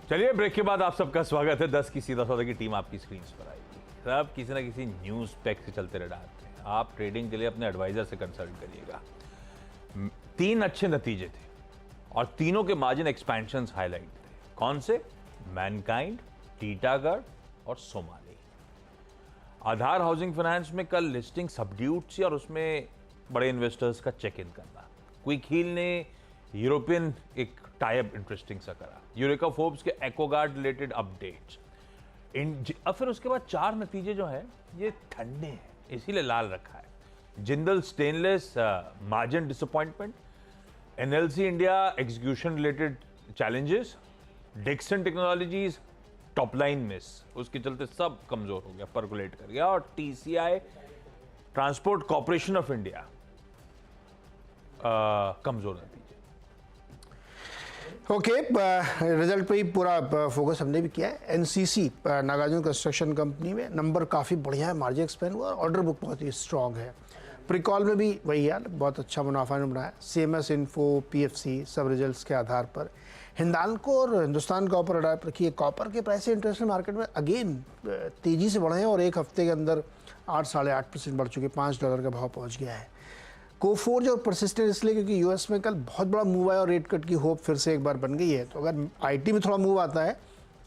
चलिए ब्रेक के बाद आप सबका स्वागत है। 10 की सीधा सौदा की टीम आपकी स्क्रीन पर आएगी। सब किसी ना किसी न्यूज पैक से चलते रह जाते हैं। आप ट्रेडिंग के लिए अपने एडवाइजर से कंसल्ट करिएगा। 3 अच्छे नतीजे थे और तीनों के मार्जिन एक्सपेंशन हाईलाइट थे। कौन से? मैनकाइंड, टीटागढ़ और सोमानी। आधार हाउसिंग फाइनेंस में कल लिस्टिंग सबड्यूड थी और उसमें बड़े इन्वेस्टर्स का चेक इन करना। क्विक हील ने यूरोपियन एक टाइप इंटरेस्टिंग सा करा। यूरेका फोर्ब्स के एक्वागार्ड रिलेटेड अपडेट्स। अब फिर उसके बाद 4 नतीजे जो हैं ये ठंडे हैं, इसीलिए लाल रखा है। Jindal stainless margin disappointment, NLC India execution related challenges, Dixon technologies top line miss, उसके चलते सब कमजोर हो गया, परकुलेट कर गया। और TCI transport corporation of India कमजोर नतीजे। ओके, रिजल्ट पे ही पूरा फोकस हमने भी किया है। एनसीसी नागार्जुन कंस्ट्रक्शन कंपनी में नंबर काफ़ी बढ़िया है, मार्जिन एक्सपेंड हुआ और ऑर्डर बुक बहुत ही स्ट्रांग है। प्रिकॉल में भी वही है, बहुत अच्छा मुनाफा ने बनाया। सीएमएस इन्फो, पीएफसी सब रिजल्ट्स के आधार पर हिंदाल्को और हिंदुस्तान कॉपर अडाप्ट रखिए। कॉपर के प्राइस इंटरनेशनल मार्केट में अगेन तेज़ी से बढ़े हैं और एक हफ्ते के अंदर 8-8.5% बढ़ चुके, $5 का भाव पहुँच गया है। कोफोर्ज और परसिस्टेंट इसलिए क्योंकि यूएस में कल बहुत बड़ा मूव आया और रेट कट की होप फिर से एक बार बन गई है। तो अगर आईटी में थोड़ा मूव आता है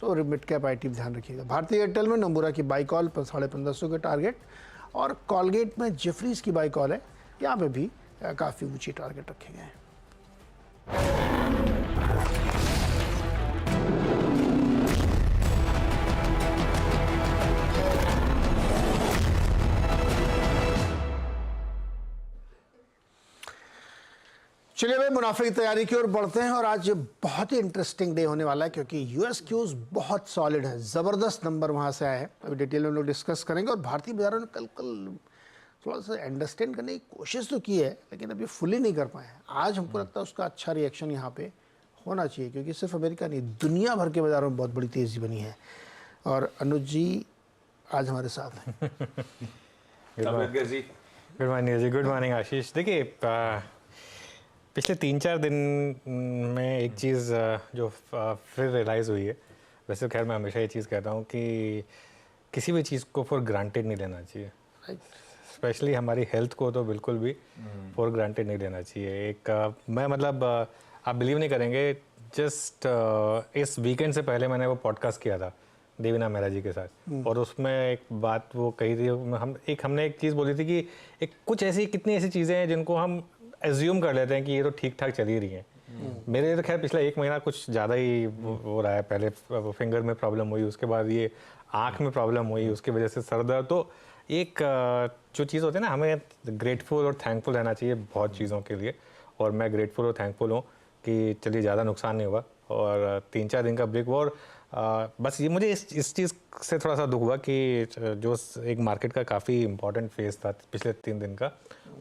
तो मिड कैप आईटी में ध्यान रखिएगा। भारतीय एयरटेल में नंबूरा की बाई कॉल पर 1550 के टारगेट और कॉलगेट में जेफरीज की बाई कॉल है, यहाँ पे भी काफ़ी ऊंची टारगेट रखे गए हैं। चलिए भाई, मुनाफे की तैयारी की ओर बढ़ते हैं और आज बहुत ही इंटरेस्टिंग डे होने वाला है क्योंकि यूएस क्यूज बहुत सॉलिड है, ज़बरदस्त नंबर वहाँ से आए हैं। अभी डिटेल में हम लोग डिस्कस करेंगे और भारतीय बाजारों ने कल थोड़ा सा अंडरस्टैंड करने की कोशिश तो की है लेकिन अभी फुली नहीं कर पाए हैं। आज हमको लगता है उसका अच्छा रिएक्शन यहाँ पे होना चाहिए क्योंकि सिर्फ अमेरिका नहीं, दुनिया भर के बाज़ारों में बहुत बड़ी तेज़ी बनी है। और अनुज जी आज हमारे साथ हैं। गुड मॉर्निंग जी। गुड मॉर्निंग आशीष। देखिए, पिछले 3-4 दिन में एक चीज़ जो फिर रियलाइज़ हुई है, वैसे खैर मैं हमेशा ये चीज़ कहता हूँ कि किसी भी चीज़ को फॉर ग्रांटेड नहीं लेना चाहिए। स्पेशली हमारी हेल्थ को तो बिल्कुल भी फॉर ग्रांटेड नहीं लेना चाहिए। एक मैं मतलब आप बिलीव नहीं करेंगे, जस्ट इस वीकेंड से पहले मैंने वो पॉडकास्ट किया था देवीना मेहरा जी के साथ और उसमें एक बात वो कही थी, हमने एक चीज़ बोली थी कि एक कुछ ऐसी कितनी ऐसी चीज़ें हैं जिनको हम एज्यूम कर लेते हैं कि ये तो ठीक ठाक चल ही रही हैं। मेरे तो खैर पिछला 1 महीना कुछ ज़्यादा ही हो रहा है। पहले फिंगर में प्रॉब्लम हुई, उसके बाद ये आँख में प्रॉब्लम हुई, उसकी वजह से सर दर्द। तो एक जो चीज़ होती है ना, हमें ग्रेटफुल और थैंकफुल रहना चाहिए बहुत चीज़ों के लिए। और मैं ग्रेटफुल और थैंकफुल हूँ कि चलिए ज़्यादा नुकसान नहीं हुआ और 3-4 दिन का ब्रेक हुआ। और बस ये मुझे इस चीज़ से थोड़ा सा दुख हुआ कि जो एक मार्केट का काफ़ी इंपॉर्टेंट फेज था पिछले 3 दिन का,